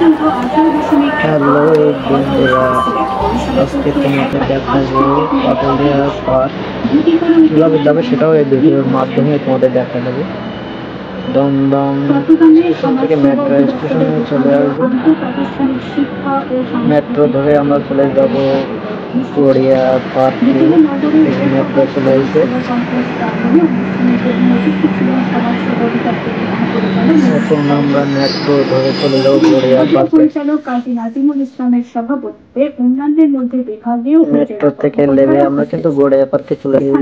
Hello বন্ধুরা, আজকে তোমাদের দেখাবো পাটুলিয়া পার্ক কিভাবে যাবে সেটাও এই ভিডিওর মাধ্যমে তোমাদের দেখা যাবে। দমদম স্টেশন থেকে মেট্রো স্টেশনে চলে আসবো, মেট্রো ধরে আমরা চলে যাব গড়িয়া পার্কে। মেট্রো চলে এসে এখন আমরা মেট্রো ধরে চলে যাবো গড়িয়া পার্কে। মেট্রো থেকে নেমে আমরা কিন্তু গড়িয়া পার্কে চলে যাবো।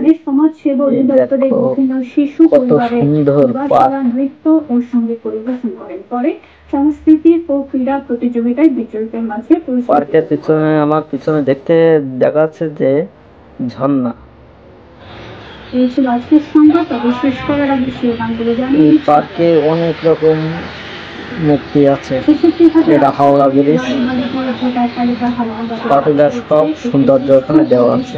কত সুন্দর পার্ক। নৃত্য ও সঙ্গীত পরিবেশন করেন পরে সংস্কৃতি ও ক্রীড়া প্রতিযোগিতায় বিজয়ীদের মাঝে পার্কের পিছনে আমার পিছনে দেখা যাচ্ছে যে ঝর্ণা। এই ছিল আজকের সংবাদ। তবে শেষ করার আগে শিরোনামগুলো জানিয়ে পার্কে অনেক রকম মূর্তি আছে। এটা হাওড়া ব্রিজ, পাটুলিয়ার সব সৌন্দর্য এখানে দেওয়া আছে।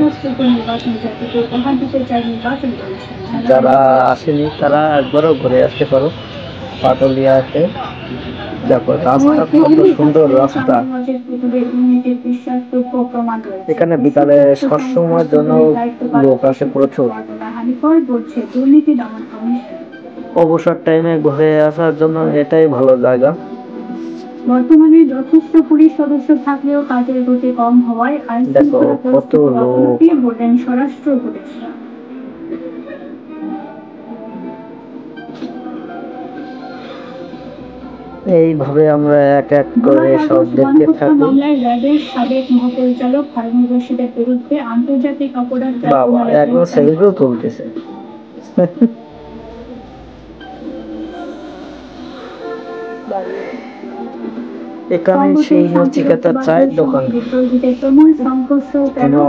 যারা আসেনি তারা একবারও ঘুরে আসতে পারো পাটুলিয়াতে। দেখো রাস্তা কত সুন্দর রাস্তা। এখানে বিকালে সবসময়ের জন্য লোক আসে প্রচুর। অবসর টাইমে ঘুরে আসার জন্য এটাই ভালো জায়গা। বর্তমানে যথেষ্ট পুলিশ সদস্য থাকলেও কাজের গতি কম হওয়ায় আইন শৃঙ্খলা পরিস্থিতি বললেন স্বরাষ্ট্র উপদেষ্টা। এইভাবে আমরা এক এক করে সব দেখতে থাকি। মামলায় র্যাবের সাবেক মহাপরিচালক হারুন রশিদের বিরুদ্ধে আন্তর্জাতিক অপরাধ ট্রাইব্যুনালে একদম সেলফি তুলতেছে। এখানে সেই নচিকেতার চায়ের দোকান।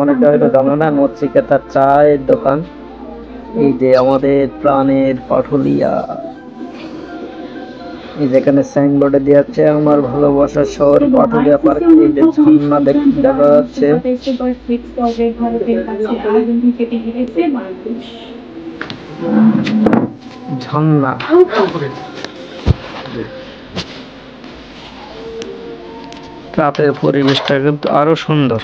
অনেকে হয়তো জানো না, নচিকেতার চায়ের দোকান। এই যে আমাদের প্রাণের পাটুলিয়া, এই যেখানে সাইনবোর্ডে দেওয়া আছে আমার ভালোবাসার শহর পাটুলিয়া পার্ক। এই যে ঝর্ণা দেখা যাচ্ছে। ঝর্ণা রাতের পরিবেশটা কিন্তু আরো সুন্দর।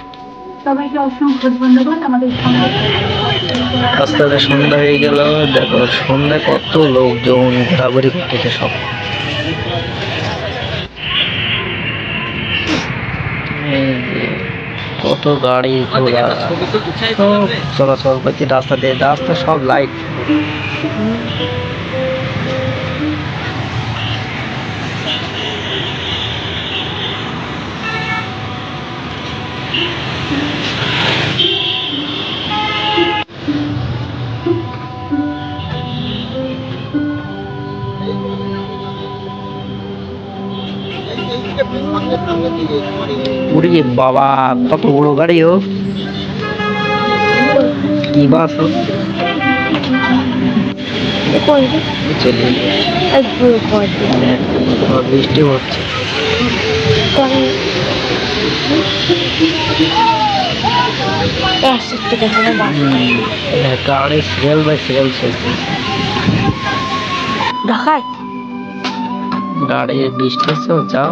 আস্তে আস্তে সন্ধ্যা হয়ে গেল। দেখো সন্ধ্যায় কত লোকজন ঘোরাঘুরি করতেছে সব। কত গাড়ি ঘোড়া সব চলাচল করছে রাস্তা দিয়ে। রাস্তা সব লাইট। উড়ি বাবা, কত বড় গাড়ি! ও কি বাস! বৃষ্টি হচ্ছে। গাড়ি সিরিয়াল বাই সিরিয়াল চলছে। গাড়ি বৃষ্টি হচ্ছে, যাও